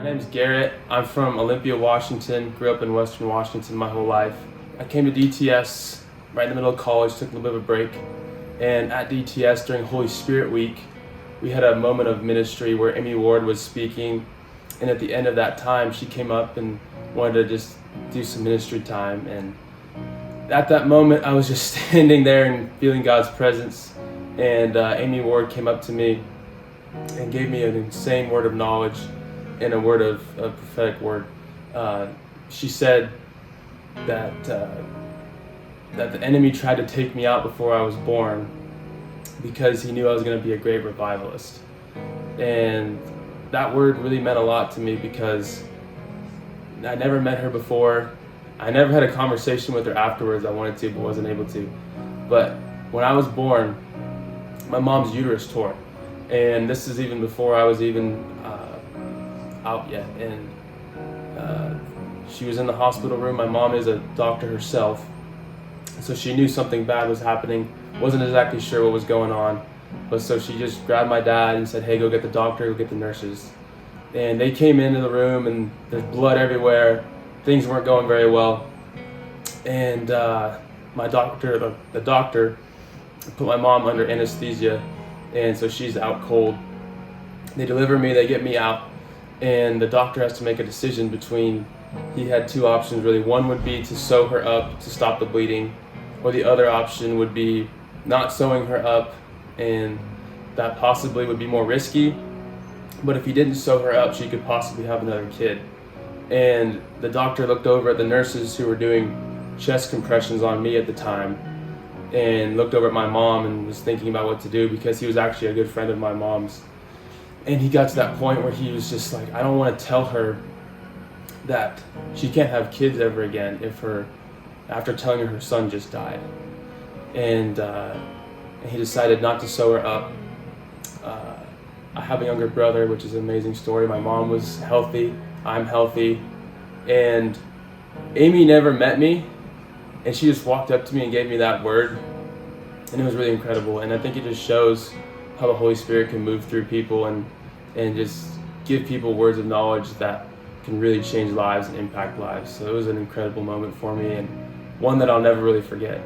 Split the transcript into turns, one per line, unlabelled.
My name's Garrett. I'm from Olympia, Washington. Grew up in Western Washington my whole life. I came to DTS right in the middle of college, took a little bit of a break. And at DTS during Holy Spirit Week, we had a moment of ministry where Amy Ward was speaking. And at the end of that time, she came up and wanted to just do some ministry time. And at that moment, I was just standing there and feeling God's presence. And Amy Ward came up to me and gave me an insane word of knowledge and a word of a prophetic word. She said that the enemy tried to take me out before I was born because he knew I was going to be a great revivalist. And that word really meant a lot to me because I never met her before. I never had a conversation with her afterwards. I wanted to, but wasn't able to. But when I was born, my mom's uterus tore. And this is even before I was even out yet. And she was in the hospital room. My mom is a doctor herself, so she knew something bad was happening. Wasn't exactly sure what was going on, but so she just grabbed my dad and said, "Hey, go get the doctor, go get the nurses." And they came into the room, and there's blood everywhere. Things weren't going very well. And my doctor, the doctor, put my mom under anesthesia, and so she's out cold. They deliver me, they get me out, and the doctor has to make a decision between, he had two options really. One would be to sew her up to stop the bleeding, or the other option would be not sewing her up, and that possibly would be more risky. But if he didn't sew her up, she could possibly have another kid. And the doctor looked over at the nurses who were doing chest compressions on me at the time, and looked over at my mom and was thinking about what to do because he was actually a good friend of my mom's. And he got to that point where he was just like, I don't want to tell her that she can't have kids ever again after telling her son just died. And he decided not to sew her up. I have a younger brother, which is an amazing story. My mom was healthy, I'm healthy, and Amy never met me, and she just walked up to me and gave me that word, and it was really incredible. And I think it just shows how the Holy Spirit can move through people and just give people words of knowledge that can really change lives and impact lives. So it was an incredible moment for me, and one that I'll never really forget.